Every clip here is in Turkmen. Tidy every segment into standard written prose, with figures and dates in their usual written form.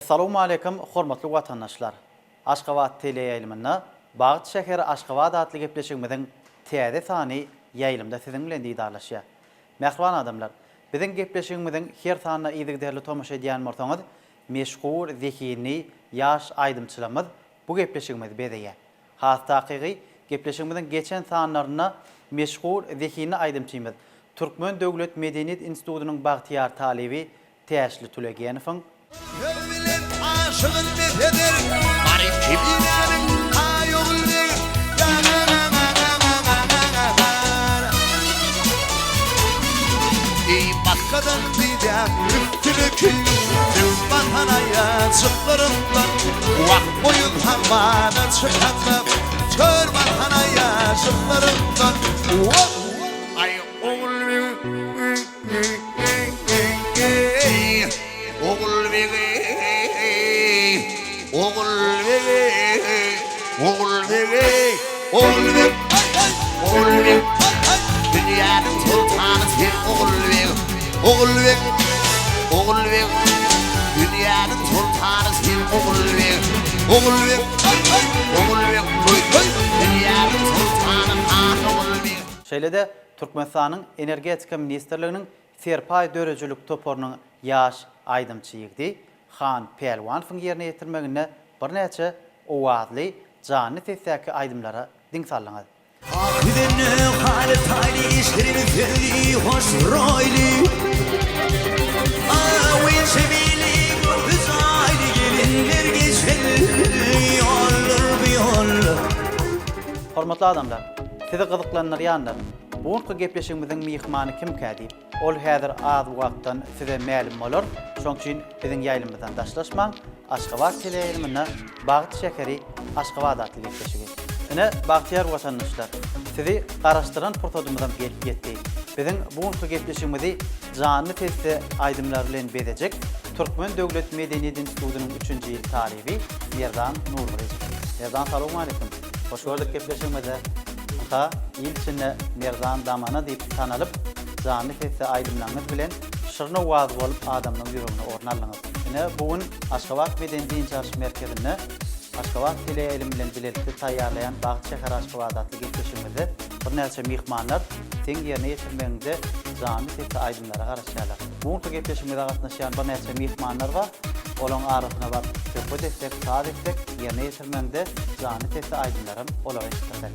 Assalamu alaikum, hormatly watandaşlar. Aşgabat tele ýaýlymyna Bağıt şäheri Aşgabat adly gepleşigimiziň täze sany ýaýlymda siziň bilen diýdarlaşýar. Mähriban adamlar, biziň gepleşigimiziň her sanyna ýygyderli tomaşa edýän bolsaňyz, meşgul, zehini, ýaş aýdymçylarymyz bu gepleşigimizi bezeýär. Has takygy gepleşigimiziň geçen sanlaryna meşgul, zehini aýdymçymyz Türkmen Döwlet Medeniýet Institutynyň bagtyar talebi Täşli Tülegenowyň Ölülen aşığın nefeder Arif kibilerin ayolun İyi bakkadan didem üstünü kül Tüm vatana yazıklarından Vak boyun havada çıkanlar Kör vatana yazıklarından Ay oğul Oğul bey, oğul bey, oğul bey, oğul bey, oğul bey. Dünyanın sultanı sen oğul bey, oğul bey, oğul bey. Dünyanın sultanı sen oğul bey, oğul bey, oğul bey. Dünyanın sultanı han oğul bey. Şeýlede Türkmenistanyň Energetika Ministrliginiň Serpay dörejülük toporunyň ýaş aýdymçyýygy Han Pelwanowyň ýerine ýetirmegine bir näçe owazly, jany sesdäki aýdymlara diň sallaňar. Akidene halet hayli işlerimi ferdi hoş royli Ağabey sevili göz aylı gelinler geçer Yollar bir yollar Hormatly adamlar, sizi gyzyklanýar bugünkü gepleşigimiziň mihmany kim kädip? Ol häzir az wagtdan size ma'lum bolar. Şoň üçin biziň ýaýlymyzdan daşlaşmaň. Aşgabat teleýaýlymyna Bağıt şäheri Aşgabat adly gepleşigi. Ine bagtyar watandaşlar, sizi garaşdyran pursatymyzdan gelip ýetdi. Biziň bugünkü gepleşigimizi jany tesde aýdymlar bilen bezejek. Türkmen Döwlet Medeniýet Institutynyň 3-nji ýyl talebi Merdan Nurguliýew. Merdan, assalamu alaikum. Hoş gördük gepleşigimize. İl içinde Merdan Damana diýip tanalyp, jany tesde aýdymlaryňyz bilen şyrna waz bolup adamlaryň ýüregine ornalyňyz. Ine bugün Aşgabat Medeniýet Çarşy merkezinde Aşgabat teleýaýlymy bilen bilelikde taýýarlaýan Bağıt şäheri Aşgabat adly gepleşigimizde bir näçe mihmanlar teň ýerine ýetirmeginde jany tesde aýdymlara garaşýarlar. Bugünkü gepleşigimizde gatnaşýan bir näçe mihmanlar bar. Olaň arasyna bar söhbet etsek, saat etsek, ýerine ýetirmeginde jany tesde aýdymlaryň olagy işlerler.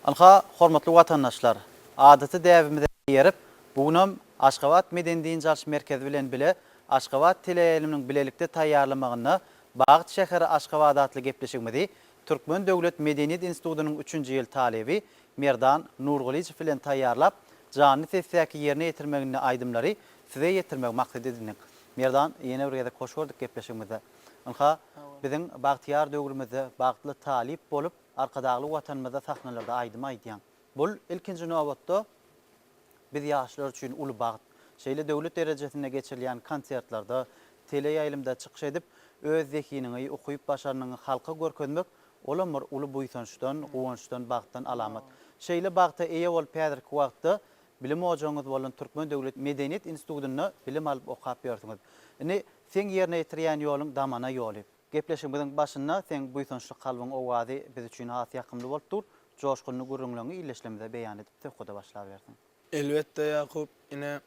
Alha, hormatly watandaşlar, adaty däwimize ýerip, bugünüm Aşgabat Medeniýet Çarşy merkezi bilen bile Aşgabat teleýaýlymynyň bilelikde taýýarlamagyna Bağıt şäheri Aşgabat adly gepleşigimizi Türkmen Döwlet Medeniýet Institutynyň 3-nji ýyl talebi Merdan Nurguliýew bilen taýýarlap, jany sesdäki ýerine ýetirmegine aýdymlary size ýetirmek maksat edindik. Merdan, ýene bir ýerde hoş gördük gepleşigimizde. Alha, biziň bagtyar döwrümizde bagtly talip bolup, arkadagly watanymyzda sahnalarda aýdym aýdýan. Bul ilkinji nowatda biz ýaşlar üçin uly bagyt. Şeýle döwlet derejesinde geçirilýän konsertlarda, teleýaýlymda çykyş edip, öz zehinini okuyup başaranyny halka görkezmek olamyr uly buýsançdan, gowançdan, bagtdan alamat. Şeýle bagta eýe bolup häzirki wagtda bilim hojaňyz bolan Türkmen Döwlet Medeniýet Institutyna bilim alyp okap ýördiňiz. Ine sen ýerine ýetirýän ýoluň damana ýoly. Gepleşigimiziň başynda sen buýsançly kalbyň owazy biz üçin has ýakymly bolup dur. Joşkunly gürrüňlerini illeşlemede beýan edip töküde başlap berdiň. Elbette Yakup, ine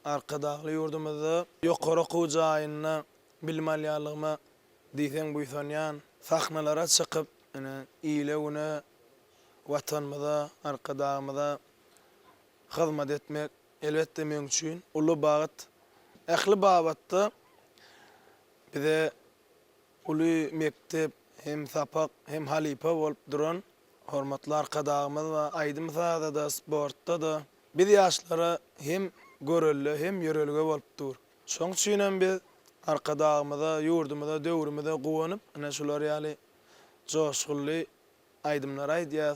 arkadagly ýurdumyzda ýokary okuw jaýyna bilim alýanlygyma diýsen buýsanýan sahnalara çykyp, ine iýlegine watanymyza, arkadagymyza hyzmat etmek elbette men üçin uly bagyt. Ähli babatda bize uly mektep hem sapak hem halipa bolup duran hormatly arkadagymyz we aýdymyzda da sportda da biz ýaşlara hem görelli hem ýörelge bolup dur. Şoň üçin biz arkadagymyza, ýurdumyza, döwrümizde gowanyp, ana şular ýaly joşgully aýdymlar aýdýar.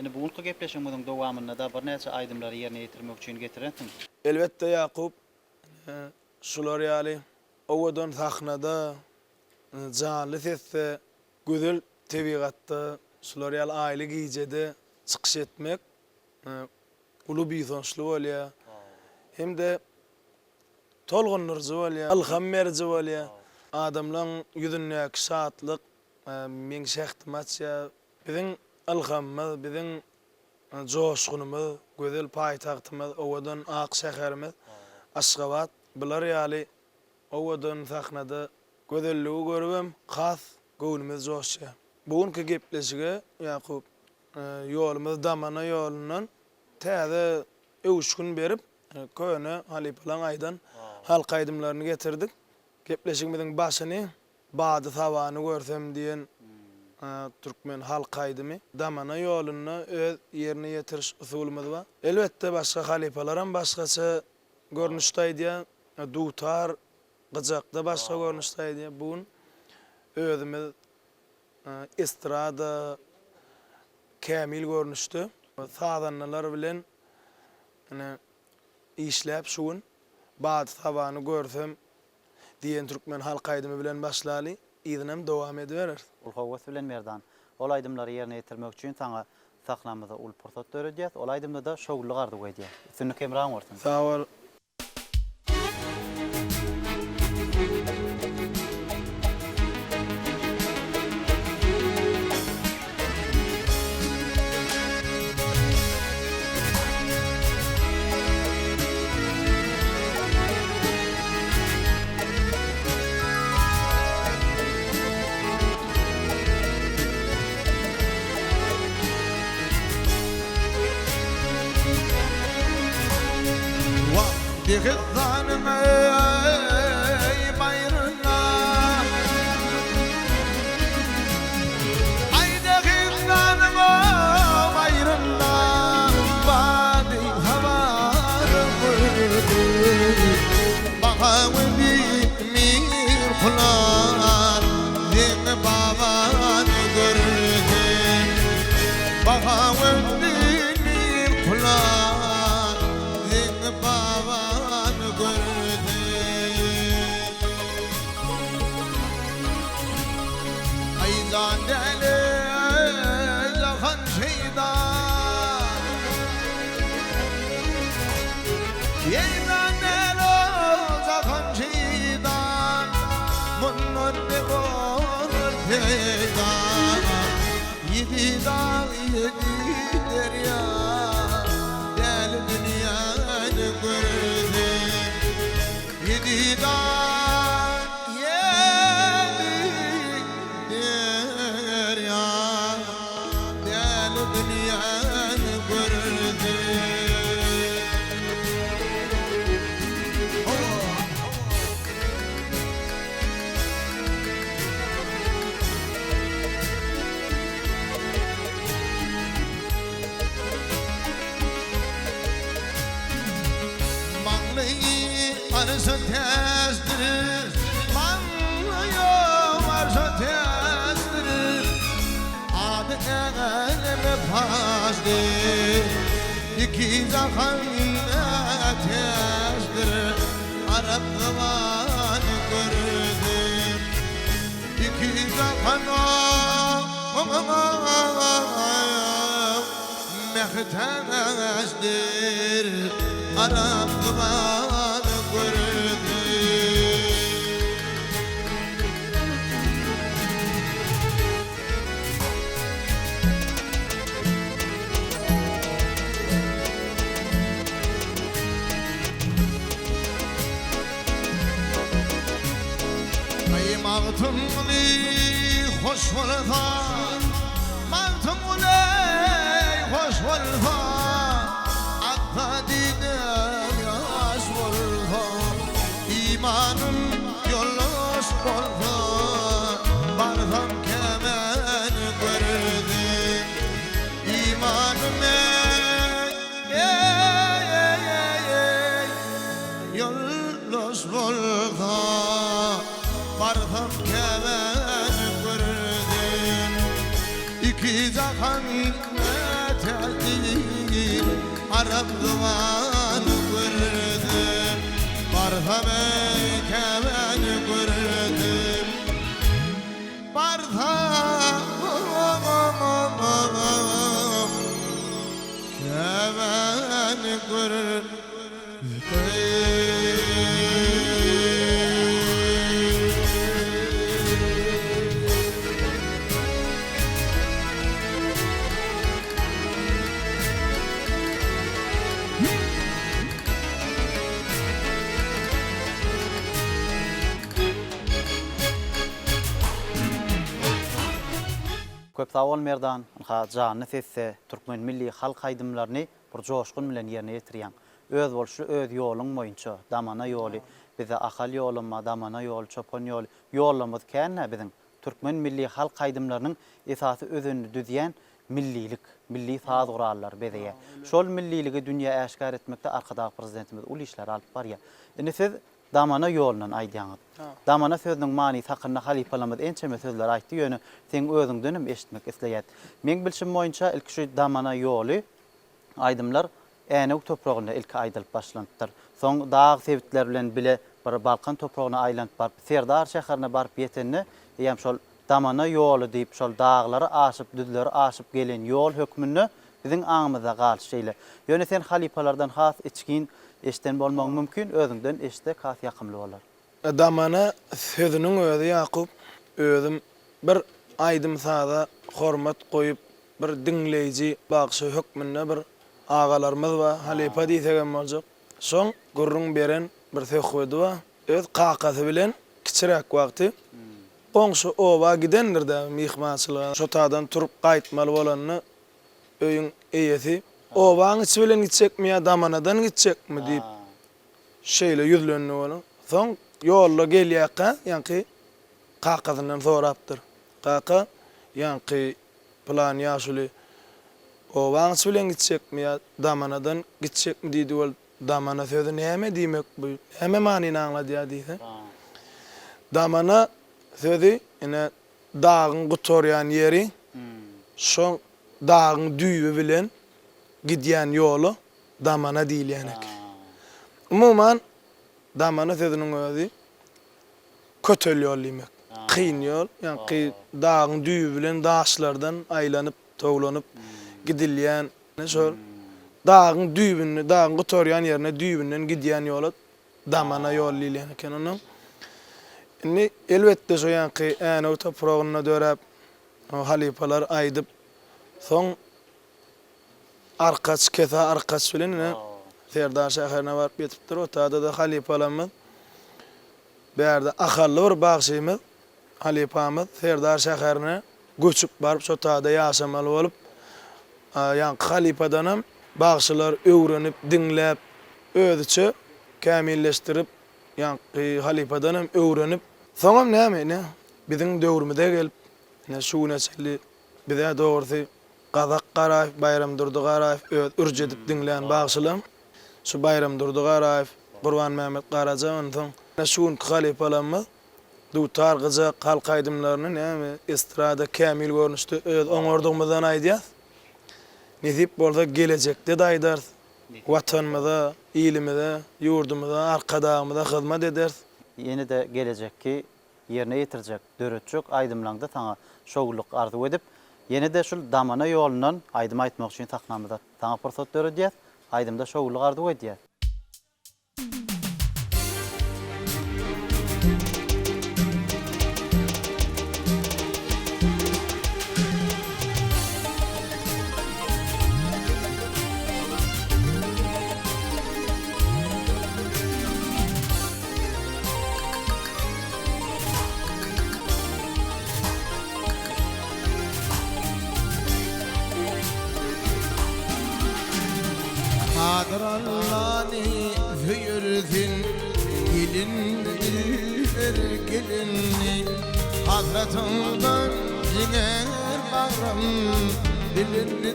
Indi bugünkü gepleşigimiziň dowamynda da bir näçe aýdymlary ýerine ýetirmek üçin getirensiň. Elbette Yakup, şular ýaly owadan sahnada, canly sesde, güzel tebigatda, şular ýaly aýly giýjede çykyş etmek uly biýsonçly bolýar. Hemde tolgunurjy bolýar, ilham berji bolýar. Adamlaryň ýüzündäki şatlyk, meň şähtimatça biziň ilhamymyz, biziň joşgunumyz, gözel paýtagtymyz, owadan ak şäherimiz Aşgabat. Bular ýaly owadan sahnada gözelligi görübem, has göwnümiz joşýar. Bugünkü gepleşige Yakup, ýolumyz Damana ýolundan täze 3 gün berip köýüne Halipalan aýdan halk aýdymlaryny getirdik. Gepleşigimiziň başyny Bady Sabany görsem diýen Türkmen halk aýdymy Damana ýoluna öz ýerine ýetiriş usulumyz bar. Elbette başga halipalaram başgaça görnüşdaýdy, dutar, gyjakda başga görnüşdaýdy. Bugün özümiz estrada kämil görnüşdi. Sadanlar bilen işläp şuň Bady Sabany görsem diýen Türkmen halk aýdymy bilen başlaly, ýygynem dowam ediberer. Ul howes bilen merdan. Ol aýdymlary ýerine ýetirmek üçin saňa sahnamyza ul pursat berýär. Ol aýdymda da şogully gardy goýdýar. Üstünlük kemraň bolsun. Sağ ol. بغضان bayrına Ayda gızdan bayrına Bady havarı vurdu Bahağı bir kular Din babanı gördü Bahağı bir kular Din babanı gördü Aydan deli zahan şeydan Aydan deli zahan şeydan Bunun ne olur peydan Yedi dağ yedi derya Del dünyanı gördü Yedi dağ yedi derya Del dünyanı gördü Mağlayı arsa tezdirir Mağlayı arsa tezdirir Adı elime pazdir İki zahanına tezdirir Arap zamanı gördüm İki zahana mehtezdir Arap zamanı gördüm Ay mağtımlı hoş olsa Mağtımlı hoş olsa Akla didem yaş olsa İmanım yoldaş olsa Barzam kemen gördüm İmanım yoldaş olsa Barzam kemen gördüm İki zahan hikmete barham duman gördüm barham kemen gördüm barham kemen gördüm Köp sağ ol Merdan. Janyny sesse Türkmen milli halk haýdymlaryny bir joşgun bilen ýerine ýetirýän. Öz bolşy öz ýoluň boýunça damana ýoly, bize akal ýoluma, damana ýol, çopan ýol, ýolumyz känne biziň Türkmen milli halk haýdymlarynyň esasy özüni düzýän millilik, milli saz gurallar bezeýär. Şol milliligi dünýä äşkar etmekde arkadaky prezidentimiz ul işler alyp barýar. Indi siz damana ýolundan aýdýaňyz. Damana sözüniň many hakyna halipalamyz ençeme sözler aýtdy ýöne sen özüňdenim eşitmek isleýät. Men bilşim boýunça ilk şu damana ýoly aýdymlar Änek toprağynda ilk aýdylyp başlandyr. Soň dağ sebitler bilen bile bir Balkan toprağyna aýlanyp barp Serdar şäherine barp ýetende ýam şol damana ýoly diýip şol dağlary aşyp düzleri aşyp gelen ýol hökmüni biziň aňymyza galşyly. Ýöne sen halipalardan has içkin eşten bolmagy mümkin, özüňden eşde kas ýakymly bolar. Damana sözüniň özü Yakup, özüm bir aýdym sada hormat goýup bir dinleýiji bagşy hökmünde bir ağalarymyz we halipa diýsegem boljak. Soň gurrun beren bir söhbeti we öz kakasy bilen kiçirek wagty goňşy oba gidendir de mihmançylyga şotadan turup gaýtmaly bolanyny öýüň eýesi obaň içi bilen gitjekmi ýa damanadan gitjekmi diýip şeýle ýüzlenýär bolan. Soň ýolda gelýärkä ýanky kakasyndan sorapdyr. Kaka ýanky plan ýaşuly obaň içi bilen gitjekmi ýa damanadan gitjekmi diýdi bol. Damana sözü näme diýmek bu? Hemme manyny aňlady diýse. Damana sözü ine dağın gutoryan yeri, şoň dağın düýbi bilen gidýän ýolu damana diýilýänek. Umuman damana sözüniň özü kötel ýol diýmek. Kyn ýol, ýani dağın düýbi bilen daşlardan aýlanyp, toglanyp gidilýän şol dağın düýbini, dağın gutoryan ýerine düýbinden gidýän ýola damana ýol diýilýän onuň. Indi elbetde şo ýanky Änek toprağyna dörep halipalar aýdyp soň arkaç kesa arkaç bilen Serdar şäherine barıp ýetipdir. Otada da halipalarymyz berde akally bir bagşymyz halipamyz Serdar şäherine göçüp barıp şotada ýaşamaly bolup ýanky halipadanam bagşylar öwrenip dinläp özüçe kämilleşdirip ýanky halipadanam öwrenip soňam näme biziň döwrümizde gelip şu näçeli bize dogry Gazak Garaýew, Bayram Durdy Garaýew ürjedip dinleýän bagşylar şu Bayram Durdy Garaýew, Gurban Mehmet Garaja onuň şu halipalarymyz dutar gyja halk aýdymlaryny näme estrada kämil görnüşde öz oňordugymyzdan aýdýar. Nezip bolsa gelecekde de aýdar. Watanymyza, ilimize, ýurdumyza, arkadağımyza hyzmat eder. Yeni de gelecekki yerine ýetirjek, döretjek aýdymlaňda taňa şogluk arzu edip, yeni de şol damana ýolundan aýdym aýtmak üçin taknamyza taňa pursat döredýär, aýdymda şogluk arzu edýär. Kadrallani füyürdün gelinni Hazretundan yiner bağram dilini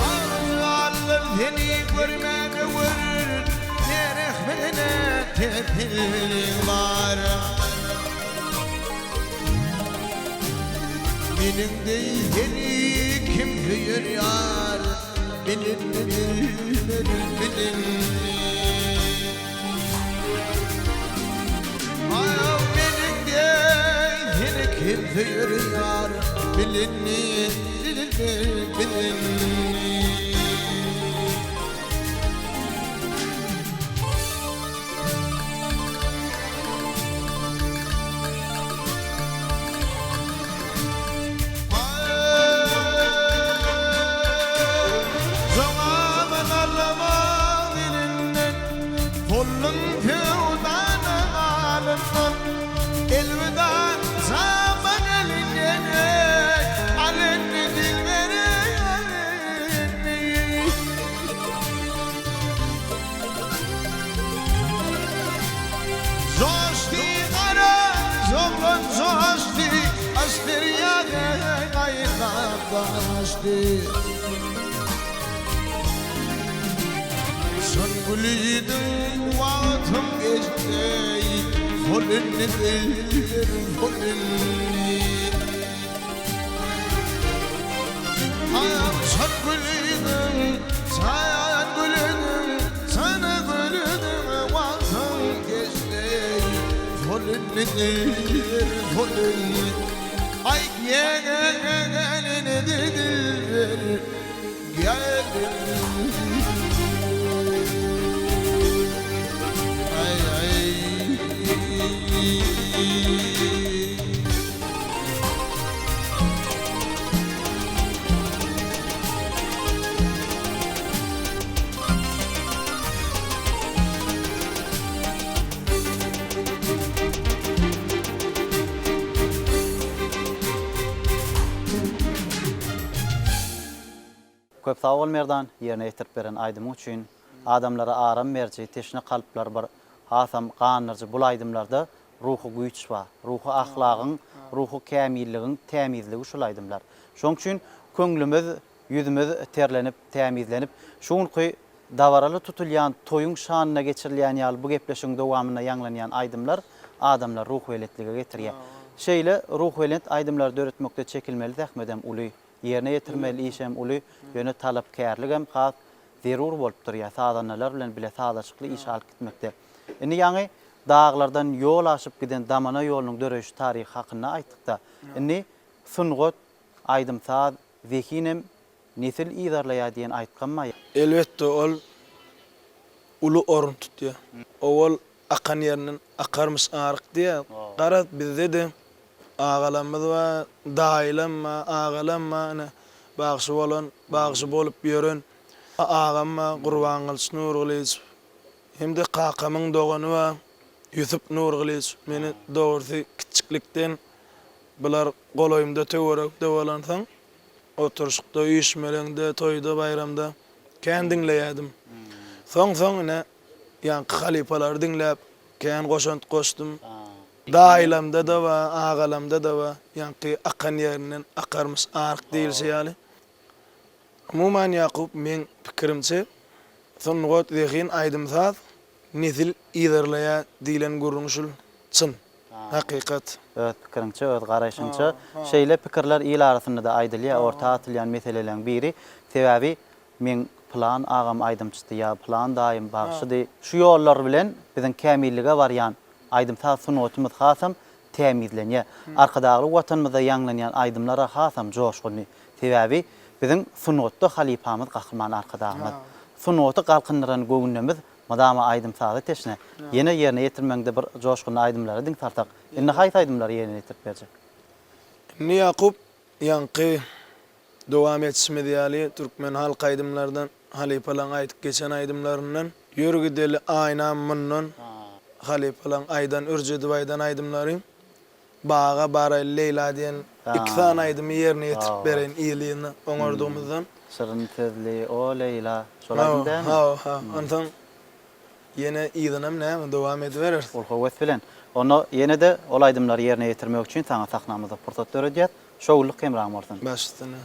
Allah'ım seni görmeye vurur bereketli var. Benim değil kim büyür yar, bilinir bilinir. Ay benim değil kim büyür yar, bilinir bilinir. Son gülüydüm vaatım geçti, volünnidir volünni. Son gülüydüm, sana gülüydüm, sana gülüydüm, vaatım geçti, volünnidir volünni. Ay gelin dediler, gelin. Ay ay. Köp sağ ol Merdan, yerine yetirip beren aydym üçin adamlara aram berji, teşne kalplar bar, hasam qanırjy bul aydymlarda ruhu güýç bar, ruhu ahlagyň, ruhu kämilligiň tämizligi şol aydymlar. Şoň üçin köňlümüz, ýüzümüz terlenip, tämizlenip, şuňky davaraly tutulýan toýuň şanyna geçirilýän ýaly bu gepleşiň dowamyna ýanglanýan aydymlar adamlar ruh weletlige getirýär. Şeýle ruh welet aydymlar döretmekde çekilmeli tähmedem uly yerine yetirmeli işem uly ýöne talapkärlik hem has zerur bolup durýar. Sadanlar bilen bile sadaşykly iş alyp gitmekde. Indi ýaňy dağlardan yol aşyp giden damana ýolunyň döreşi taryhy hakynda aýtdykda. Indi sungot aydymsaz zekinem nesil iýdarlaýar diýen aýtganma. Elbetde ol ulu orun tutýar. Owal akan ýerinden akarmys aryk diýär. Garat bizde de ağalamız var, dailemma, ağalamma, bağışı olan, bağışı bolup yörün, ağamma, Qurban Galyş Nurgalyç, hem de kakamın doğanı var, Yusuf Nurgalyç, meni doğurdu kiçiklikten, bular goloyumda töwerek döwalansaň, oturuşykda, üýüşmelerde, toýda, bayramda, kän dinleýärdim. Soň ine, ýa halipalar dinläp, kän goşant goşdum. Dailamda da var, ağalamda da var. Yani akan yerinden akarmys aryk diýilse ýaly. Umuman Yakup men pikirimçe songot zehin aydymsaz nesil iýderleýär diýilen gurrunşul çyn. Hakykat. Evet, pikiriňçe, evet, garaýşyňça şeýle pikirler ýyl arasynda da aýdylýar, orta atylýan meselelerin biri sebäbi men plan agam aydymçysy ýa plan daýym bagşydy. Şu ýollar bilen biziň kämillige barýan aydymsaz sunatymyz hasam tämizlenýär. Arkadagy watanymyzda ýanglanýan aydymlara hasam joşguny. Sebäbi biziň sunatda halipamyz gahryman arkadagymyz. Sunaty galkyndyran göwnümiz madama aydymsazy teşne. Ýene ýerine ýetirmekde bir joşguny aydymlara diň tartak. Indi haýsy aydymlar ýerine ýetirip berjek? Ni Yakup ýanky dowam etişme diýäli türkmen halk aydymlardan halipalan aýdyp geçen aydymlaryndan ýörgüdeli aýna mundan halipalan aydan örjedi baydan aydymlarym bağa bara Leyla diyen iki tane aydymy ýerine ýetip beren ýylyny oňardygymyzdan Şyryn tezli o Leyla şolardan. Ha. Ondan ýene ýylynym näme dowam ediberer. Ol howes bilen. Onu ýene de ol aydymlary ýerine ýetirmek üçin taňa sahnamyzda pursat berýär. Şowluk kemram bolsun. Başdyna.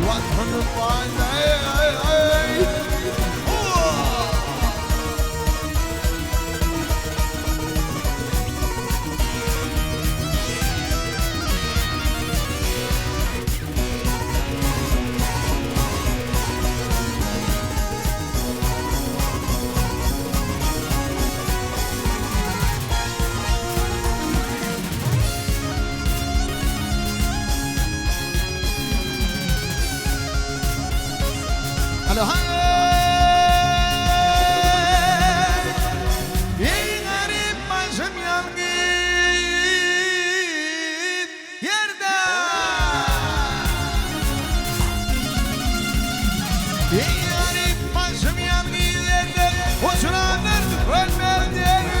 vatanım aley. Alo hay, ey garip başım yalgın yerde. Ey garip başım yalgın yerde, oturanlar ölmez yerde.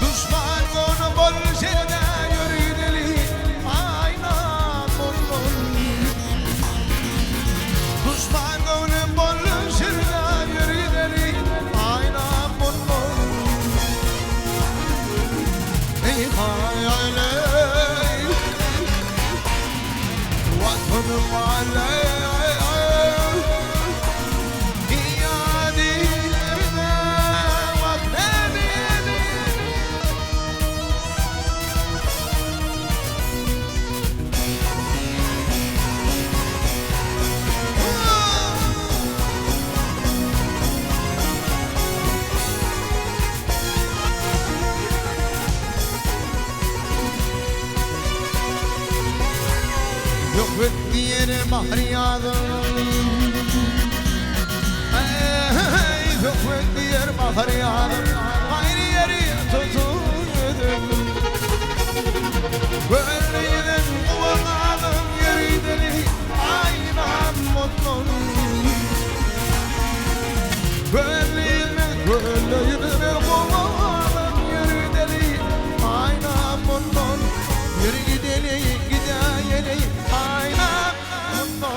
Düşman onu bol şeyde yürüdeli, ayna bunun. Düşman onu bol şeyde yürüdeli, ayna bunun. Ey hayaley, vatanım aley. İyadilime bak ne diyeyim. Yok diğer bahriyatım, yok diğer bahriyatım, ayrı yeri tutuydum. Böyle giden kuvaladım yürüdeli, aynen mutlu. Böyle giden kuvaladım yürüdeli, aynen mutlu. Yürü gideli, gideli, aynen mutlu.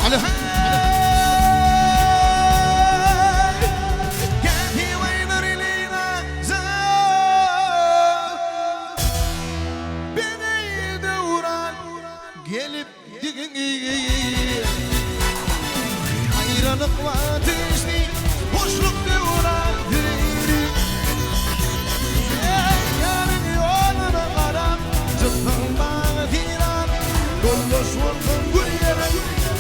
على كافي وينر لينا زاد بني دوران قلب دقيق حيران قواتشني وشلق دوران ديري يارن يولنا غرام زفن باغتيران كلش ورقم قيران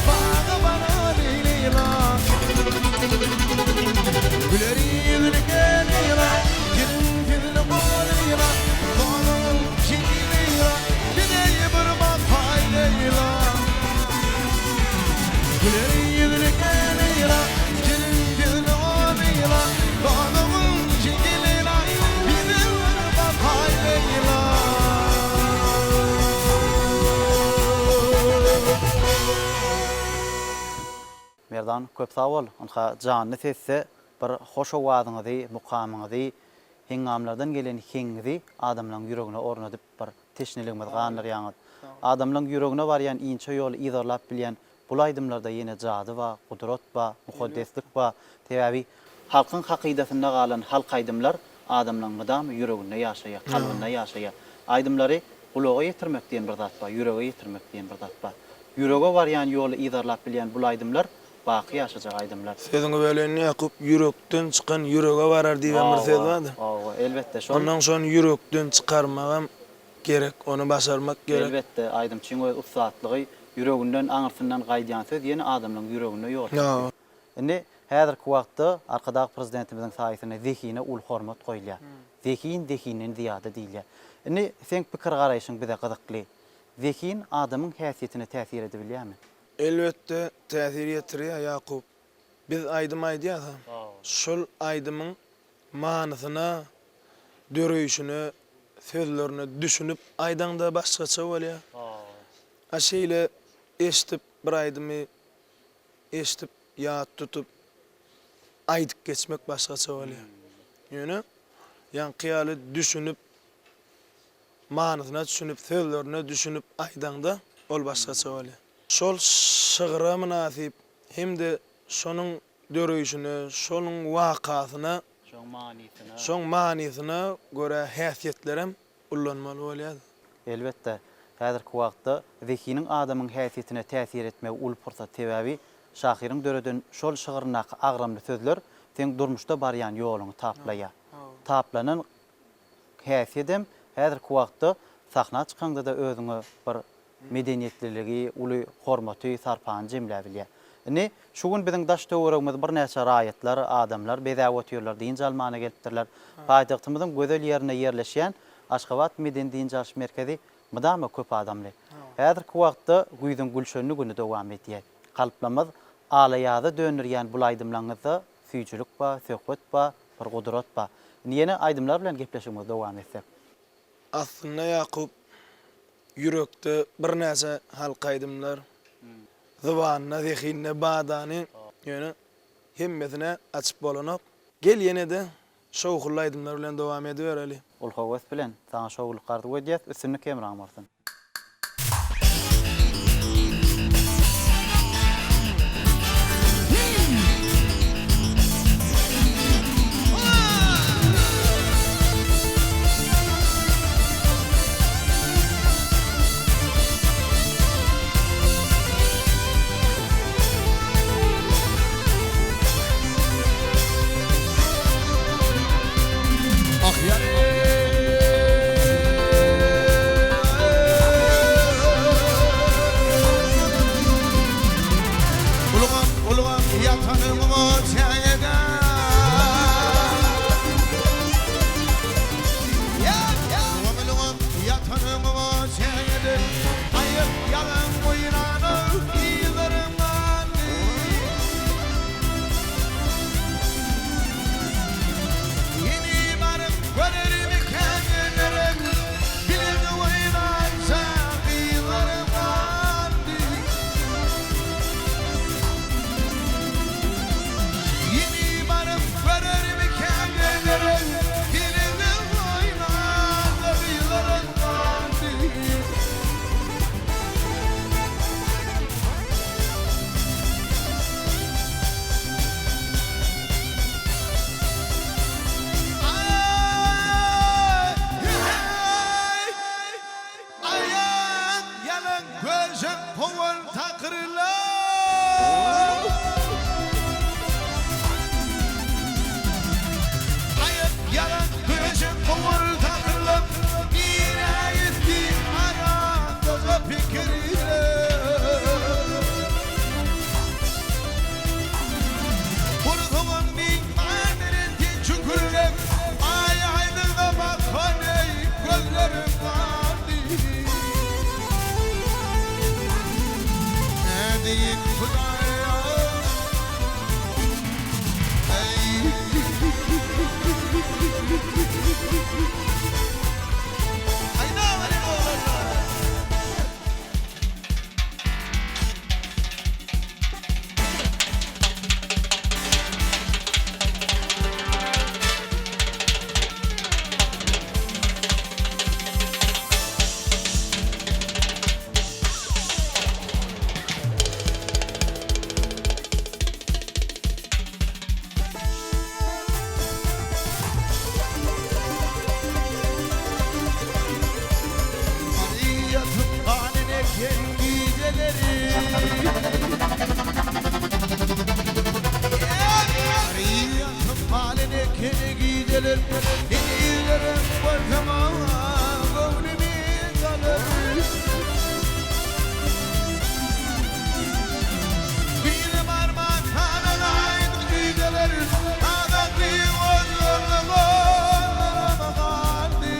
باغبنا ليليلا بلريد لكاليلا جنفذ لقاليلا ظالم شكليلا بداي بربط هاي ليلا بلريد لكاليلا جنفذ لقاليلا ظالم شكليلا بداي بربط هاي ليلا Merdan köp sağ ol. Onka canlı sesse bir hoş owadyňyzy, mukamyňyzy, hengamlardan gelen heňizi adamlaryň ýüregine ornadyp bir teşneligimiz ganlar ýaňy. Adamlaryň ýüregine barýan inçe ýoly izarlap bilýän bul aýdymlarda ýene jady we gudrat we muhaddeslik we täbi halkyň hakydasynda galan halk aýdymlar adamlaryň mydam ýüreginde ýaşaýar, kalbyna ýaşaýar. Aýdymlary ulaga ýetirmek diýen bir zat bar, ýürege ýetirmek diýen bir zat bar. Ýürege barýan ýoly izarlap bilýän bul aýdymlar baky ýaşajak aýdymlar. Sözüňi böleni ýakup ýürekden çykan ýürege barar diýen bir söz bardy. Elbetde şol. Ondan soň ýürekden çykarmagam gerek, onu başarmak gerek. Elbetde aýdym çiň öz usatlygy ýüreginden aňyrsyndan gaýdýan söz ýene adamlaryň ýüregine ýol. Ya. Indi häzirki wagtda arkadaky prezidentimiziň saýysyna zekine ul hormat goýulýar. Zekin dekinen ziýada diýilýär. Indi sen pikir garaýşyň bize gyzykly. Zekin adamyň häsiýetine täsir edebilýärmi? Elbette täsir ýetirýär Ýakup. Biz aýdym aýdýar. Şol aýdymyň manysyna, döreýişine, sözlerine düşünüp aýdanda başgaça bolýar. Aşeýle eşitip bir aýdymy eşitip ýat tutup aýdyp geçmek başgaça bolýar. Ýöne ýan qiyaly düşünüp manysyna düşünüp sözlerine düşünüp aýdanda ol başgaça bolýar. Şol şygyra münasip hemde şonuň döreýişine, şonuň wakasyna, şoň manysyna göre häsiýetlerem ullanmaly bolýar. Elbetde häzirki wagtda zekiniň adamyň häsiýetine täsir etmek ul pursat täbäbi şahyryň döreden şol şygyrynak agramly sözler sen durmuşda barýan ýoluňy taplaýar. Taplanan häsiýetem häzirki wagtda sahna çykanda da özüňe bir medeniýetliligi, uly hormaty sarpan jemläp bilýär. Indi şu gün biziň daş töweregimiz bir näçe raýatlar, adamlar beýdäp otyrlar, diň jalmana gelipdirler. Paýtagtymyzyň gözel ýerine ýerleşýän Aşgabat Meden diň jalş merkezi mydama köp adamly. Häzirki wagtda güýdüň gülşenli güni dowam edýär. Kalplamyz alaýada dönürýän bul aýdymlaryňyzda süýçülük ba, söhbet ba, bir gudrat ba. Ýene aýdymlar bilen gepleşigimiz dowam etsek. Aslında Ýakup yürekde bir näçe halk aýdymlar, zybanyna, zehinine badany, ýöne hemmesine açyp bolanyp, gel ýene de şowhul aýdymlar bilen dowam edibereli. Ol howes bilen saňa şowluklardy ödýät, üstünni kemran barsyn. Ah yare güneşin kovan takırlar. Ayıp yalan güneşin kovan takırlar. Yine gitti aranızda fikirler. Kurtulan bir annenin çukurlar. Ay aydınla bak hani gözlerim vardı. Ne diyeyim Hudaya? Ey Ayda beni oğlanlar. Ariyatım haline kendi geceleri. Ariyatım haline kendi geceleri. Gecelerim bakama gönlümü kalır. Bir parmak kanalaydı geceleri. Ağlatlı gözlerle bağlama kaldı.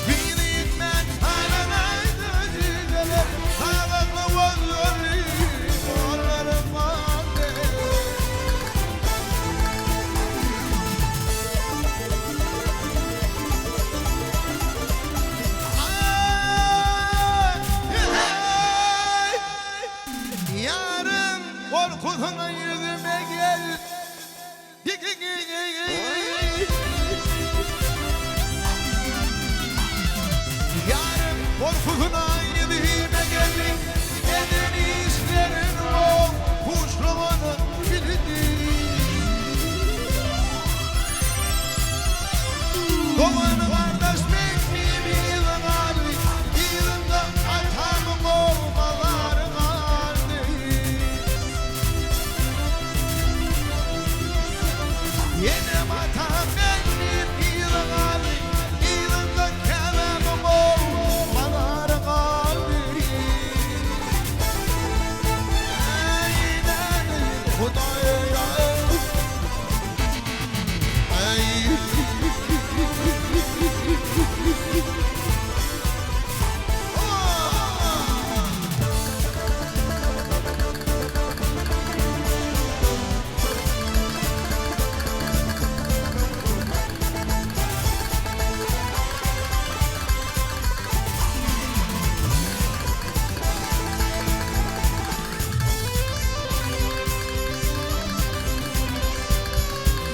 Bildiğinden kanalaydı geceleri. Ağlatlı gözlerle bağlama kaldı. Yarın korkutuna yüzüme gel. Yarın korkutuna yüzüme gel. Neden işlerin o kuşluğunu bildi. Komanı kardeş benim yılın hali. Yılında atamın olmaları vardı. Yenim atam benim yılın hali. Yılında kelamım olmaları vardı. Aynen Hudaya. Ey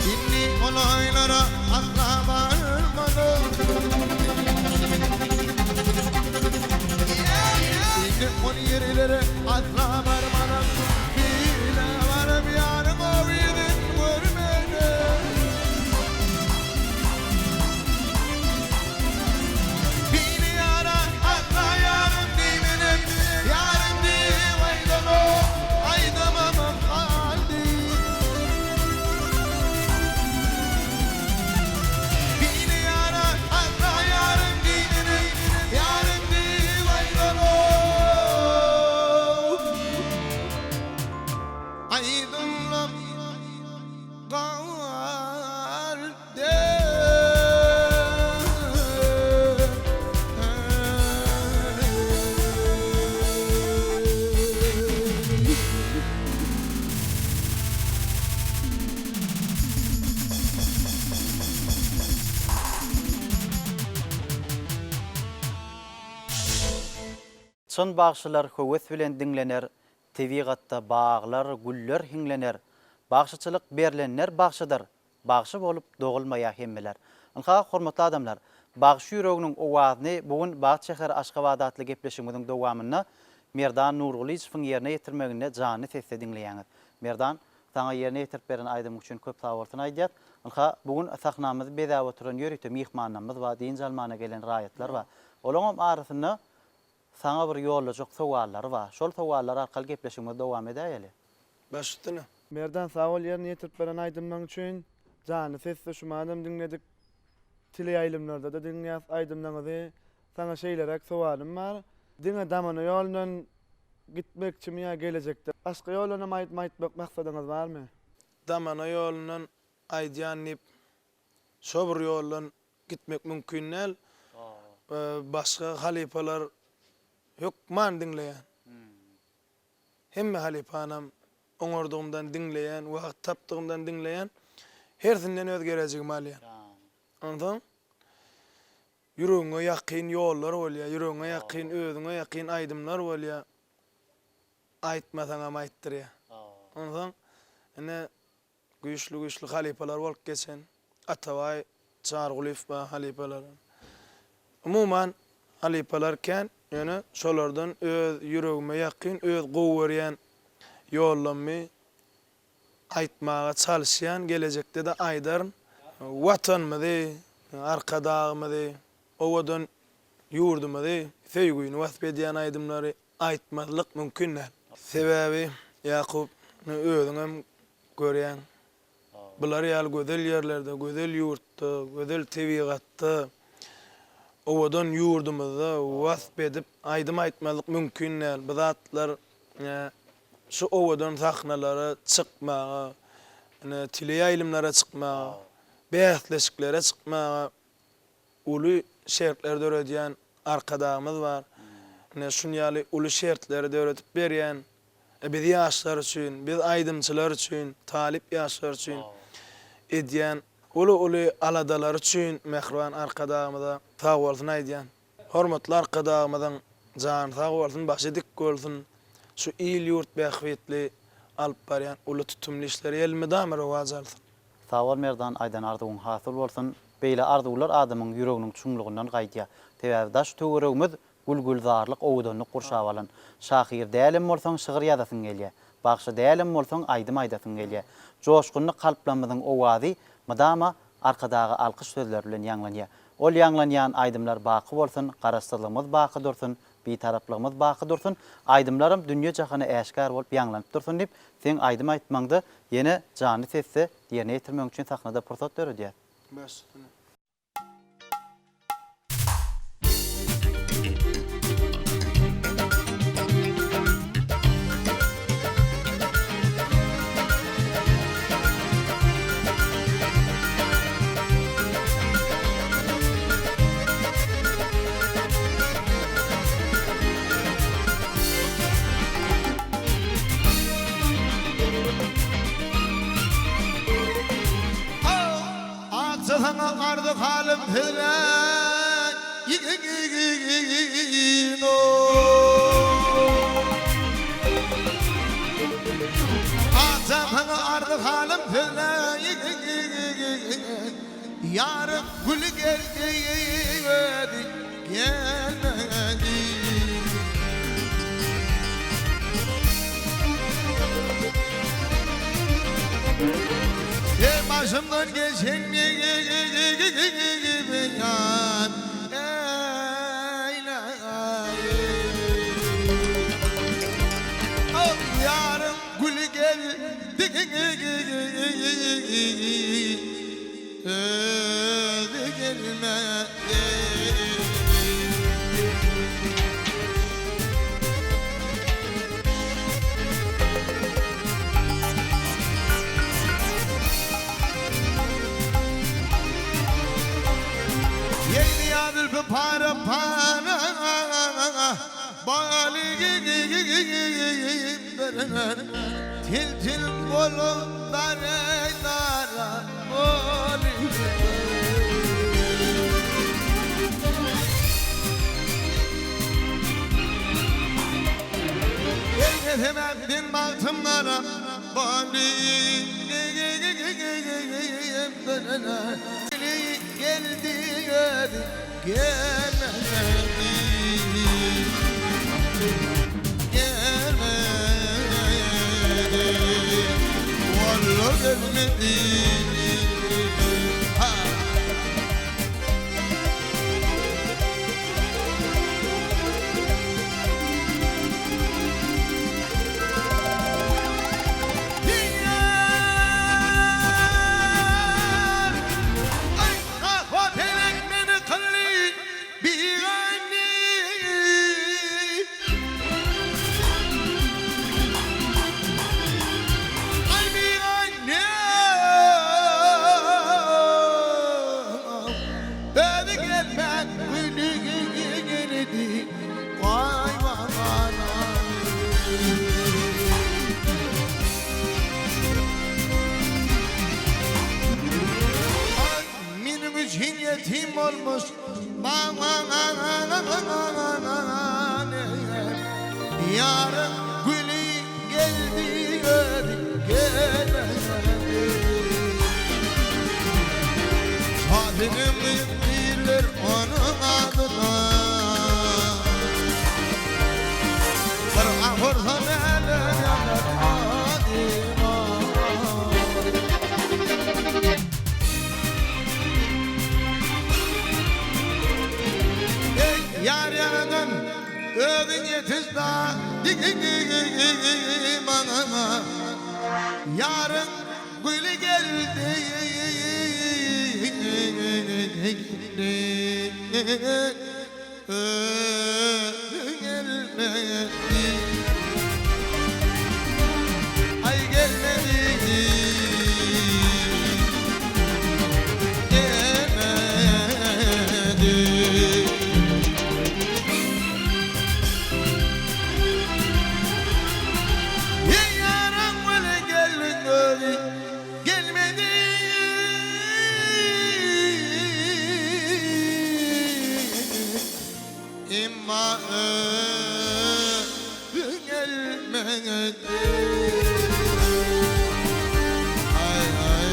İnni olaylara asla varmadım. İnni on yerlere asla varmadım. Bile varıp yarım o yedin görmedim. Beni yara asla yarım değmedim. Yarım değil aydan o aydamamam halde. Beni yara asla yarım değmedim. Yarım değil aydan o aydınlam Çyn bağışçılar höwes bilen dinlener, tebigatda bağlar, güller hinglener. Bağışçılık berlenler bağışçıdır. Bağışı bolup doğulmaya hemmeler. Anka hormatly adamlar, bağışı ýüreginiň owazyny bugün Bağat şäher Aşgabat adly gepleşigimiziň dowamyna Merdan Nurgulyýewiň ýerine ýetirmegine jany sesle dinleýäňiz. Merdan Sana yerine yetirip beren aydym üçin köp sag bolsun aýdýar. Ilha bugun sahnamyzy bedäp oturan ýörükde mihmanlarymyz bar, diň jalmana gelen raýatlar bar. Olaňam arasyny sana bir ýolajak sowallar bar. Şol sowallar arkaly gepleşigimiz dowam edäýeli. Başlydyna. Merdan sağ ol yerine yetirip beren aydymlaryň üçin jany sesle şumanam dinledik. Tile aýlymlarda da dinleýäs aydymlaryňyzy sana şeýlerek sowalym bar. Diňe damana ýolundan gitmekçimi ýa gelecekde? Başga ýoluna aýtmak maksadyňyz barmy? Damana ýolundan aýdýanyp şo bir ýoldan gitmek mümkin näl. Başga halipalar ýokman dinleýän. Hemme halipanam oňordugymdan dinleýän, wagt tapdygymdan dinleýän, hersinden özgerejigim alýar. Anladın? Yüreğine yakın yollar bolýar, yüreğine yakın, özüne yakın aydımlar bolýar. Aýtmasaňam aýtdyrýar. Anladın? Ene güýçli halipalar bolup geçen, Atabay, Çargulif ba halipalar. Umuman halipalarken, ýöne şolardan öz yüreğime yakın, öz gowy berýän ýollamy aýtmaga çalyşýan, gelecekde de aýdaryn watanmyzy, arkadagymyzy, owadan ýurdumyzy, söýgüni wasp edýän aýdymlary aýtmalyk mümkin näl. Sebäbi Ýakup özüňem görýän. Bular ýaly gözel ýerlerde, gözel ýurtda, gözel tebigatda, owadan ýurdumyzy wasp edip aýdym aýtmalyk mümkin näl. Bu zatlar şu owadan sahnalara çykmaga, tile ýaýlymlara çykmaga, bähleşiklere çykmaga uly şertler döredýän arkadagymyz bar. Şunýaly uly şertleri döredip berýän biz ýaşlar üçin, biz aýdymçylar üçin, talip ýaşlar üçin edýän uly aladalar üçin mehriban arkadagymyza sag bolsun aýdýan. Hormatly arkadagymyzyň jany sag bolsun, başy dik bolsun. Şu il ýurt bähwetli alyp barýan uly tutumly işleri elmi damyr wazalsyn. Sag bol Merdan, aýdan arzugyň hasyl bolsun. Beýle arzuwlar adamyň ýüreginiň çuňlugyndan gaýdýar. Tebädaş töweregimiz gulgulzarlyk owdanlyk gurşap alan. Şahyr dälim bolsaň şygyr ýazasyň gelýär. Bagşy dälim bolsaň aýdym aýdasyň gelýär. Joşkunly kalplamyzyň owazy madama arkadagy alkyş sözler bilen ýanglanýar. Ol ýanglanýan aýdymlar baky bolsun, garaşdyrlygymyz baky dursun, bitarapligimiz baky dursun. Aýdymlarym dünýä jahany äşkar bolup ýanglanyp dursun diýip, sen aýdym aýtmaňdy ýene jany sesle ýerine ýetirmek üçin sahnada pursat berýär. Başlydyna. Sana ardı halim filan Sana ardı halim filan Yarın gül geldi gelmedi Başımdan geçen gibi yan yarın gül geldi gelmedi para bali til bolu dara boli Hemen bin baktımlara bali geldi gelmedi gelmedi gelmedi. Ha. Yetim olmuş yarın gülü geldi gelmedi. Sadıkım bilir onun adına bir ahırsan elin yar yaradan ödün yetiz da bana yarın gülü geldi gelmedi ay gelmedi İmma gelmedi. Ay ay.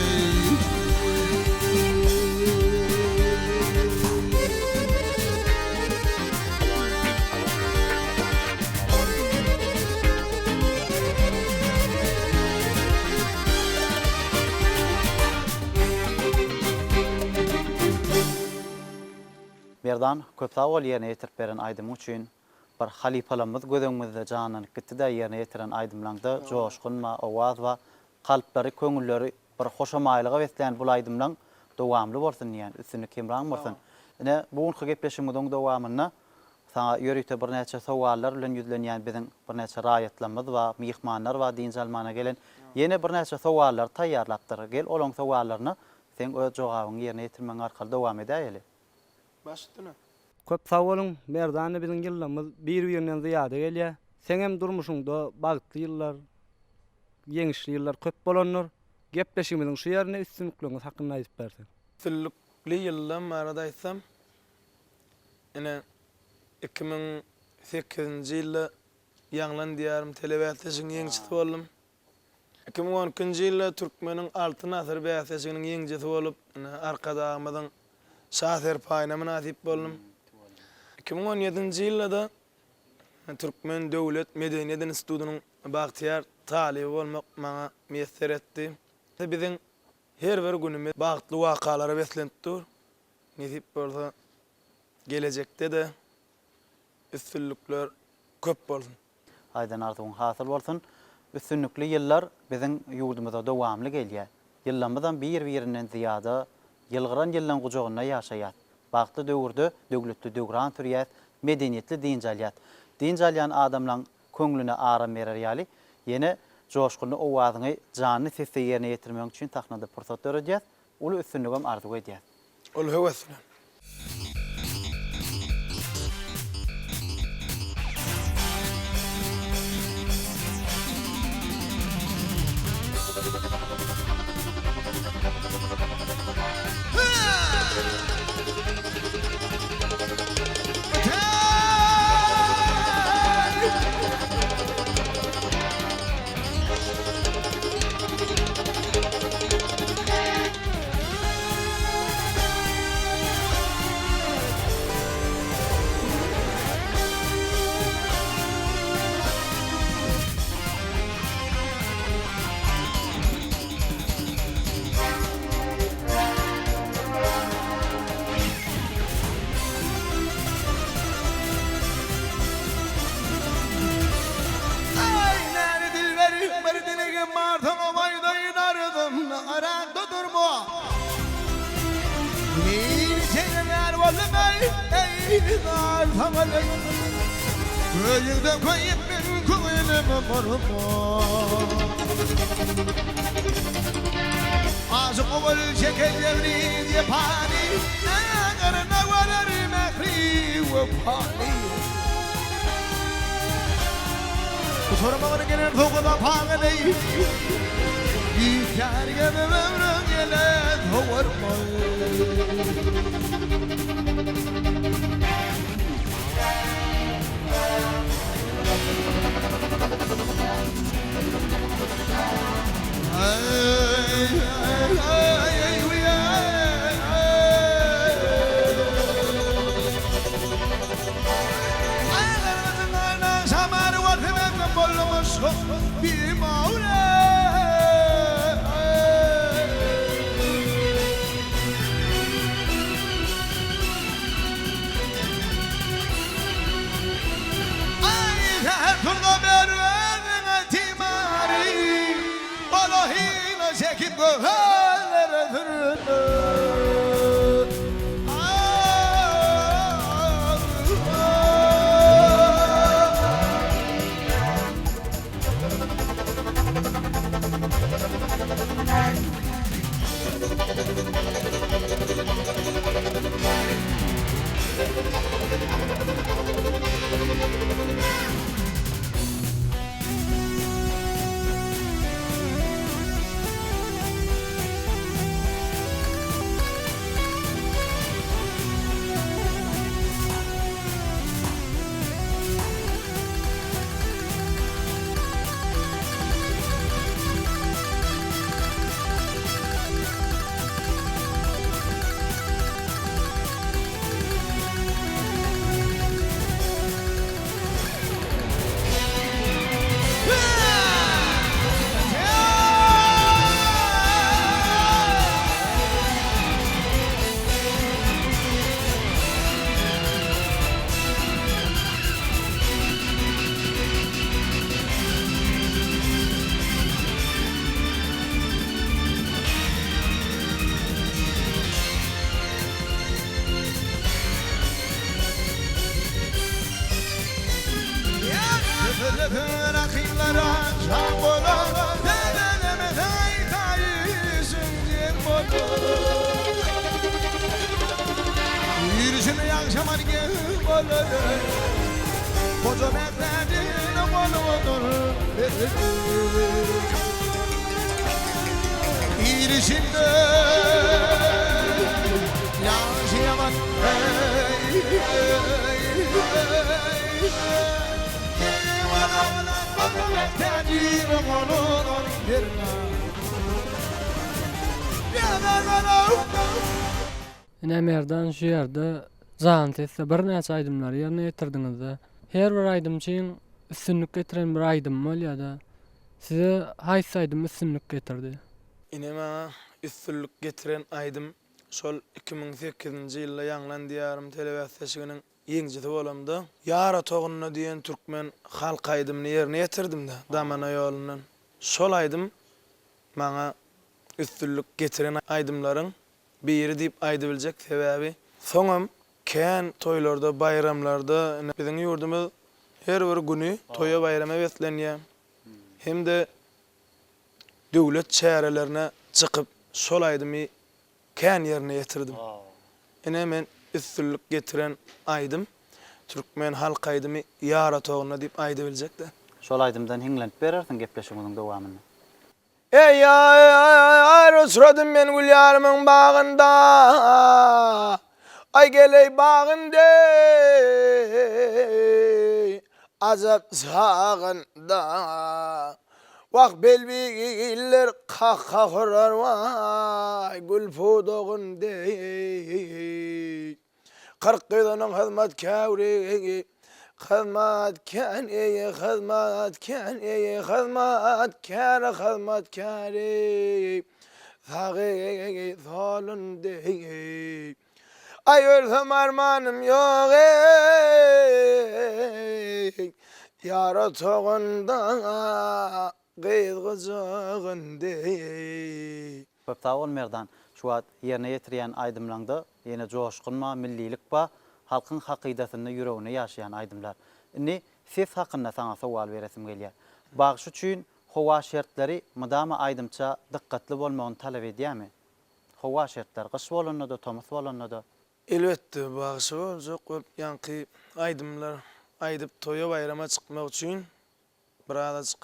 Berdan köp sağ ol yerine yetirip beren aydym üçin bir halipalamyz gözeňimizde janyny gitdi-de yerine yetiren aydymlaňda joşgunma, owaz we kalpleri, köňülleri bir hoşamaýlyga beslen bu aydymlaň dowamly bolsun diýen, üstüne kemraň bolsun. Ine bugünkü gepleşimiziň dowamyna sana ýörükde bir näçe sowallar bilen ýüzlenýän biziň bir näçe raýatlarymyz we mihmanlar we din jalmana gelen ýene bir näçe sowallar taýýarlapdyr. Gel olaň sowallaryny sen öz jogabyňy ýerine ýetirmeň arkaly dowam edäýeli. Başladyna. Köp sağ olun. Merdany biziň ýyllarymyz bir-birinden zyýada gelýär. Sen hem durmuşyňda bagtly ýyllar, ýeňişli ýyllar köp bolanlar. Gepleşigimiziň şu ýerine üstünlikleňiz hakynda aýdyp bersen. Sülükli ýyllam arada aýtsam, ene 2008-nji ýylda ýanglan diýarim telewizisiň ýeňçisi boldum. 2012-nji ýylda Türkmeniň Altyn Asyr bäsesiniň ýeňçisi bolup, arkadagymyzyň şaher paýyna munasip boldum. 2017-nji ýylda da Türkmen Döwlet Medeniýet Institutynyň bagtyar talyby bolmak maňa meýesser etdi. Biziň her bir günümiz bagtly wakalara beslenipdir. Nesip bolsa gelecekde de üstünlükler köp bolsun. Aýdan arzuň hasyl bolsun. Üstünlikli ýyllar biziň ýurdumyzda dowamly gelýär. Ýyllarymyzdan bir-birinden zyýada ýylgyran ýyllaň gujagyna ýaşaýar. Bagtly döwürde döwletli döwran türýär, medeniýetli din jalýat. Din jalýan adamlaň köňlüne aram berer ýaly. Ýene joşguny owazyny jany sesde ýerine ýetirmek üçin tahnada pursat berýär. Uly üstünligim arzu edýär. Ol hewesle. Seneler oldum eyler tamamen Köyümde koyup ben kuyunum moruma Azık oğul çeke devri diye pani Ağırına varır mehri ve pani Kusuruma gelen tokuda pangını Yikar gibi ömrüm gelen hovurma Bir mağure Turda berverin timari Allah'ıyla çekip göğellere dürünür Yürüsünü yakşamar gibi olur Koca bekledin olur Yürüsünde yakşamar Ine merdan şu ýerde zan tesse bir näçe aýdymlar ýerine ýetirdiňizde her bir aýdym üçin üstünlük getiren bir aýdym bolýar-da. Size haýsy aýdym üstünlük getirdi? Ine maňa üstünlük getiren aýdym şol 2008-nji ýylda ýanglan diýarym telewizsiýanyň ýeňjisi bolamdy. Ýara togunyna diýen türkmen halk aýdymyny ýerine ýetirdim-de Damana ýolundan. Şol aýdym maňa üstünlük getiren aýdymlaryň biri diýip aýdy biljek sebäbi. Soňam kän toýlarda, bayramlarda biziň ýurdumyz her bir güni toýa bayrama beslenýär. Hem de döwlet çärelerine çykyp şol aýdymy kän ýerine ýetirdim. Ene men üstünlük getiren aýdym türkmen halk aýdymy ýara togyna diýip aýdy biljek-de. Şol aýdymdan hiňlenip berersiň gepleşiňiziň dowamyny. Ey ay suradım men gül yarımın bağında Ay geley bağında Azap sağında Vak belbigiller kakka kurar vay Gül puduğunda Kırk yılının hizmet kavri Hizmetkâr ey hizmetkâr ey hizmetkâr hizmetkâr Sağı zalunde Ay ölsem armanım yok ey Yara toğunda kız kızağında Köp sağ ol Merdan. şu wagt ýerine ýetirýän aýdymlaňda ýene joşgunma, millilik ba, halkyň hakydatyny ýüregine ýaşaýan aýdymlar. Indi siz hakynda saňa sowal beresim gelýär. Bagyş üçin howa şertleri mydama aýdymça dikkatli bolmagyny talap edýärmi? Howa şertler gyş bolanda, tomos bolanda. Elbetde bagyşy boljak, ýanky aýdymlar aýdyp toýa bayrama çykmak üçin birazajyk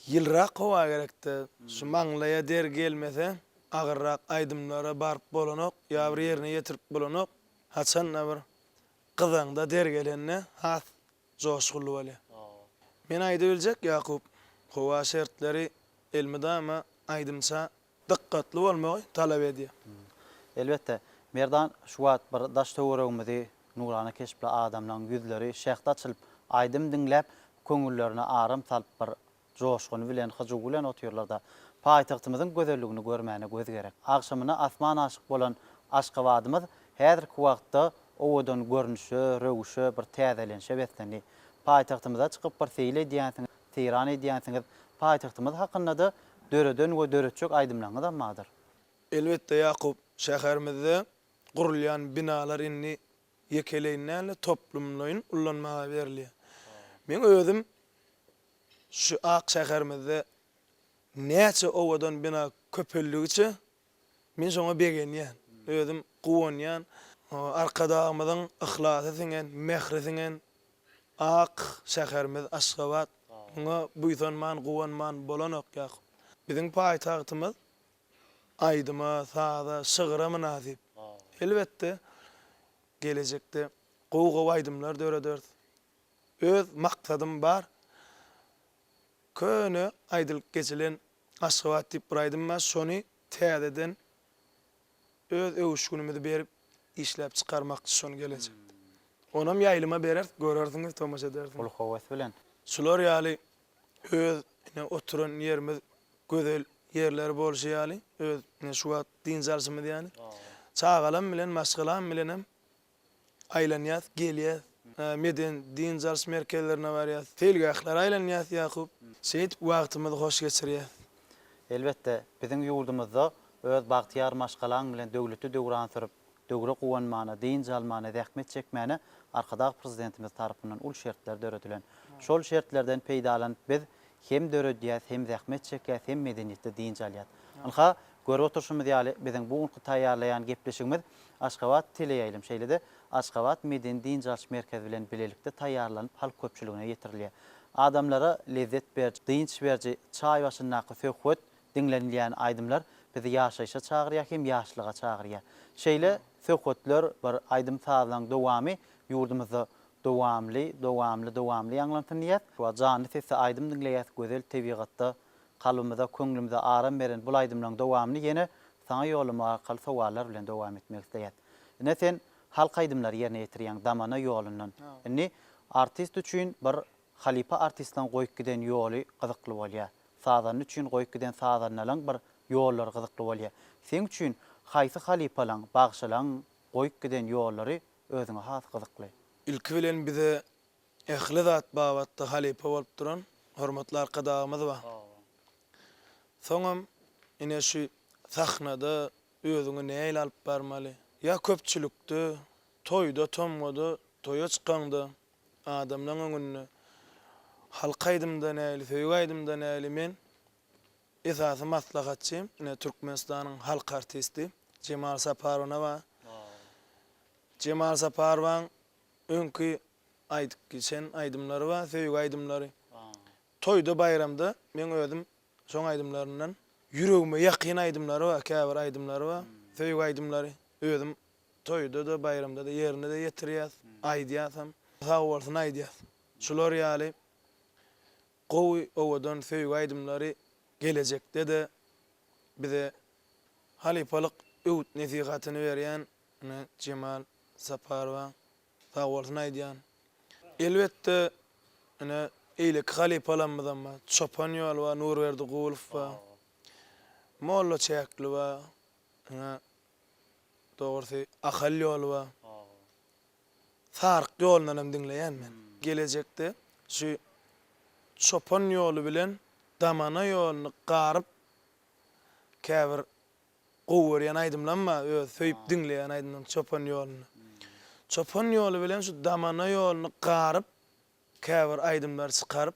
ýylrak howa gerekde. Şu maňlaya der gelmese, agyrrak aýdymlara baryp bolanok, ýa bir ýerine ýetirip bolanok, haçan bir gyzaňda der gelenne has joşgully bolýar. Men aýdyp biljek Ýakup, howa şertleri elmidama aýdymça dikkatli bolmagy talap edýär. Elbette. Merdan şu wagt bir daş töweregimizde nurana keşipli adamlaryň ýüzleri şähde açylyp aýdym dinläp köňüllerine arym salyp bir joşguny bilen hyjy bilen otyrlar da paýtagtymyzyň gözelligini görmäne göz gerek. Akşamyna asman aşyk bolan Aşgabatymyz häzirki wagtda owadan görnüşi, röwüşi bir täzelenşe betlendi. Paýtagtymyza çykyp bir seýle edýänsiňiz, teýran edýänsiňiz, paýtagtymyz hakynda da döredön we döretçek aýdymlaryň da madyr. Elbette Ýakup, şäherimizde gurulýan binalar inni ýekeleýänle toplumlaryň ullanmaga berilýär. Men özüm şu ak şäherimizde näçe owadan bina köpelligi men şoňa begenýän. Özüm guwanýan, arkadagymyzyň ihlasy siňen, mehri siňen ak şäherimiz Aşgabat. Oňa buýsanman, guwanman bolanok Ýakup. Biziň paýtagtymyz aýdyma, saada, şygyra münasip. Elbette gelecekde gowy aýdymlar döredür. Öz maksadym bar. Köne aýdylyp geçilen Aşgabat diýip bir aýdym bar, şonu täzeden öz öwüşgünümizdi berip işläp çykarmakçy şonu gelecek. Onam ýaýlyma berer, görersiňiz, tomaşa edersiňiz. Ol howas bilen. Şular ýaly öz oturan ýerimiz gözel yerler bolşy ýaly, öz şu wagt dinjalsymyz ýaly. Çağalam bilen, maşgalam bilen hem aýlanýas, gelýär. Meden dinjals merkezlerine barýas. Telgahlar aýlanýas Ýakup. Şeýit wagtymyzy hoş geçirýär. Elbette biziň ýurdumyzda öz bagtyar maşgalan bilen döwleti döwran sürüp, döwre guwanmana, dinjalmana, zähmet çekmäne arkadag prezidentimiz tarapyndan ul şertler döredilen. Şol şertlerden peýdalanyp biz hem döredýäs, hem zähmet çekýäs, hem medeniýetde dinjalýat. Anha görüp oturşymyz ýaly biziň bu taýýarlaýan gepleşigimiz Aşgabat teleýaýlym şeýlede Aşgabat Meden Dinjalş merkezi bilen bilelikde taýýarlanyp halk köpçüligine ýetirilýär. Adamlara lezzet berji, dinç berji, çaý başyndaky söhbet dinlenilýän aýdymlar bizi ýaşaýşa çagyrýar, hem ýaşlyga çagyrýar. Şeýle söhbetler bir aýdym sazlaň dowamy ýurdumyzda dowamly ýanglanýar. Şu jany sesi aýdym dinleýär, gözel tebigatda kalbymyza, köňlümüze aram beren bu aýdymlaryň dowamly ýene saňa ýoluma arkaly sowallar bilen dowam etmek isleýär. Ine sen halk aýdymlar ýerine ýetirýän damana ýolundan. Indi artist üçin bir halipa artistlaň goýup giden ýoly gyzykly bolýar. Sazan üçin goýup giden sazanlaryň bir ýollar gyzykly bolýar. Sen üçin haýsy halipalaň, bagşalaň goýup giden ýollary özüňe has gyzykly? İlki bilen bize ehli zat babatda halipa bolup duran hormatly arkadagymyz bar. Soňam ine şu sahnada özüňe näýle alyp barmaly? Ya köpçülükde, toýda, tomgada, toýa çykanda adamlaryň öňünde halk aýdymda näýle, söýgü aýdymda näýle men esasy maslahatçym, ine Türkmenistanyň halk artisti Cemal Saparow bar. Cemal Saparow öňkü aýdyp geçen aýdymlary bar, söýgü aýdymlary. Toýda bayramda men özüm şoň aýdymlaryndan ýüregime ýakyn aýdymlary bar, käbir aýdymlary bar, söýgü aýdymlary. Özüm toýda da bayramda da ýerine de ýetirýär, aýdýarsam, sag bolsun aýdýar. Şular ýaly gowy owadan söýgü aýdymlary gelecekde de bize halipalyk öwüt nesihatyny berýän Cemal Saparow sag bolsun aýdýan. Elbetde ine eýlek halipalanmadan bar, Çopan ýol bar, Nurberdi Guluf bar, Molla Çäkli bar, doğrusu ahal ýol bar. Sark ýolundan hem dinleýän men. Gelecekde şu Çopan ýolu bilen damana ýoluny garyp käbir gowuryan aydymlanma, söýüp diňleýän aydymlaryň çopan ýoluny. Çopan ýolu bilen şu damana ýoluny garyp, käbir aydymlar çykaryp,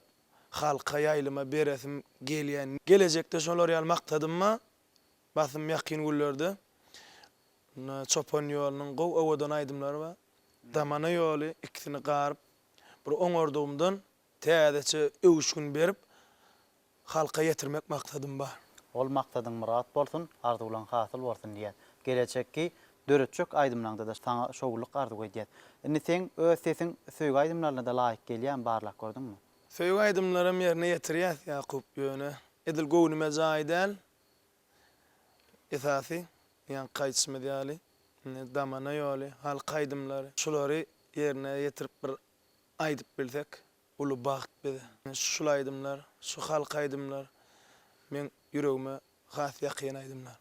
halka ýaýlyma beresim gelýän. Gelecekde şolary ýaly maktadymma, basym ýakyn güllerde çopan ýolunyň gow owadan aydymlary bar. Damana ýoly ikisini garyp, bir oňordugymdan täzeçe öwüşgün berip, halka ýetirmek maktadym bar. Ol maksadyň murat bolsun, arzuwlaryň hasyl bolsun diýär. Gelecekki döretçük aydymlaryňda da saňa şowluk arzuw edýär. Indi sen öz sesiň söýgü aydymlaryna da laýyk gelýän barlak gördüňmü? Söýgü aydymlarym ýerine ýetirýär Ýakup ýöne. Edil gownume jaýdan esasy, ýani gaýtysmy diýäli, damana ýoly, halka aydymlary, şolary ýerine ýetirip bir aýdyp bilsek, uly bagyt bize. Şol aydymlar, şu halka aydymlar men ýüregime has ýakyn aydymlar.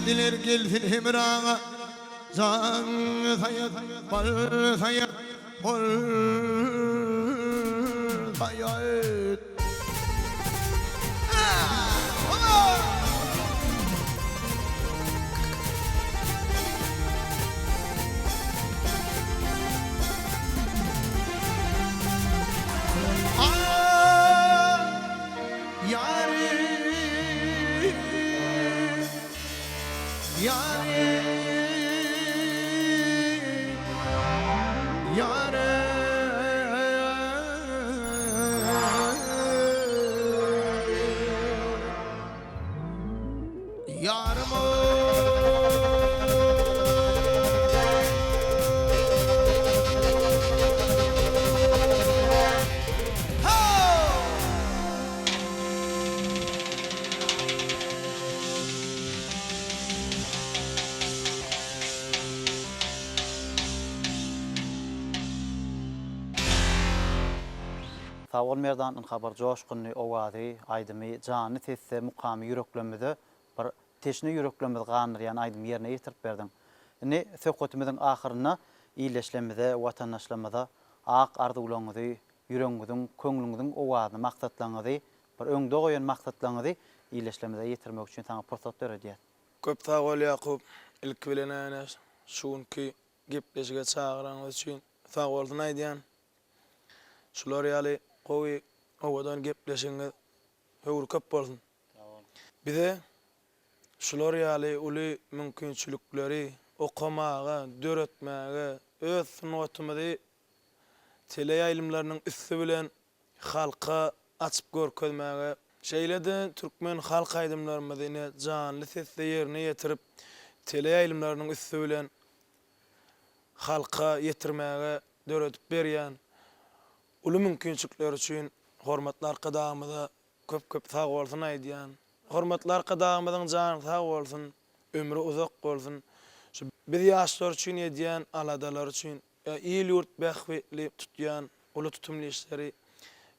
Diler gelsin hemrana, zan sayat, bal sayat, bol sayat. Sağ ol Merdan, habar joşkunly owady, aydymy, jany tesse, mukamy yüreklemede bir teşne yüreklemede ganyryan aydym ýerine ýetirip berdiň. Indi söhbetimiziň ahyryna iýleşlemede, watandaşlamada ak arzuwlaňyzy, yüregiňiziň, köňlüňiziň owadyny, maksatlaryňyzy, bir öňde goýan maksatlaryňyzy iýleşlemede ýetirmek üçin taňa pursat berýär. Köp sağ ol Yakup. İlk bilen änes şunki gepleşige çağıraňyz üçin sağ bolsun aýdýan. Şular ýaly gowy owadan gepleşiňiz höwür köp bolsun. Bize şular ýaly uly mümkinçilikleri okamaga, döretmäge, öz sunwatymyzy tele ýaýlymlarynyň üstü bilen halka açyp görkezmäge, şeýlede türkmen halk aýdymlaryny janly sesle ýerine ýetirip tele ýaýlymlarynyň üstü bilen halka ýetirmäge döretip berýän uly mümkinçilikler üçin hormatly arkadaşymyza köp sag bolsun aýdýan. Hormatly arkadaşymyzyň jany sag bolsun, ömrü uzak bolsun. Şu biz ýaşlar üçin edýän aladalar üçin ýyl ýurt bähwetli tutýan uly tutumly işleri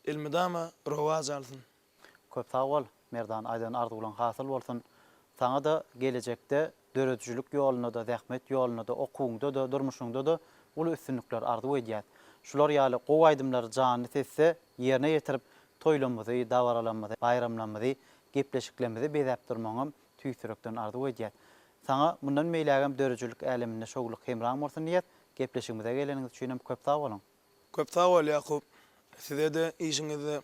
ilmidama rowaj alsyn. Köp sağ ol Merdan, aýdan arzuwlaň hasyl bolsun. Saňa da gelecekde döretçilik ýoluna da, zähmet ýoluna da, okuwňda da, durmuşyňda da uly üstünlikler arzuw edýär. Şular ýaly gowy aýdymlar jany tesse ýerine ýetirip toýlamazy, dawaralanmazy, bayramlanmazy, gepleşiklemedi bezäp durmaňam tüýsürekden arzuw edýär. Saňa mundan meýlägem döretçilik äleminde şoguluk hemraň bolsun diýip gepleşigimize geleniňiz üçin hem köp sag bolun. Köp sag ol Yakup. Size de işiňizde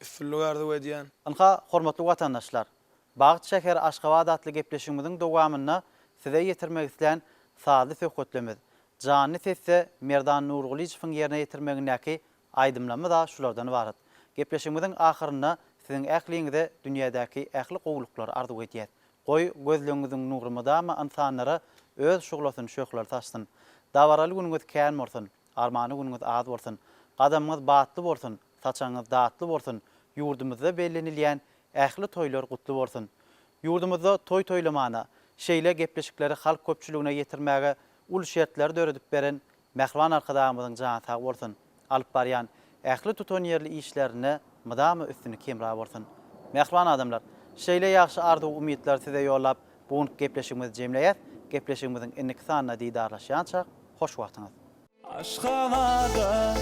üstünlük arzuw edýän. Anha hormatly watandaşlar, Bagyt şäher Aşgabat adly gepleşigimiziň dowamyna size ýetirmek isleýän sady söhbetlemiz jany sesse Merdan Nurgulijewiň ýerine ýetirmegindäki aýdymlama da şulardan ibaret. Gepleşigimiziň ahyryna siziň ähliňizde dünýädäki ähli gowluklar arzuw edýär. Goý gözleriňiziň nurumydama insanlara öz şuglasyny şöhler taşsyn. Dawaraly günüňiz kän bolsun, armany günüňiz az bolsun, gadamyňyz batly bolsun, saçaňyz datly bolsun, ýurdumyzda bellenilýän ähli toýlar gutly bolsun. Ýurdumyzda toy toýlamana, şeýle gepleşikleri halk köpçüligine ýetirmäge ul şertler döredip beren mähriban arkadaşymyzyň jany sag bolsun. Alyp barýan ähli tutan ýerli işlerine mydamy üstüni kemra bolsun. Mähriban adamlar, şeýle ýaxşy arzuw umytlar size ýollap bu gepleşigimizi jemleýär. Gepleşigimiziň enlik sanyna diýdarlaşýança hoş wagtyňyz. Aşgabat'a,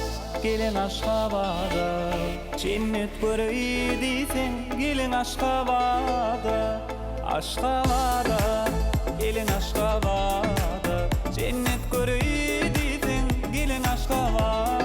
gelin Aşgabat'a, cennet göreydisin, gelin Aşgabat'a. Aşgabat'a, gelin Aşgabat'a, cennet göreydisin, gelin Aşgabat'a.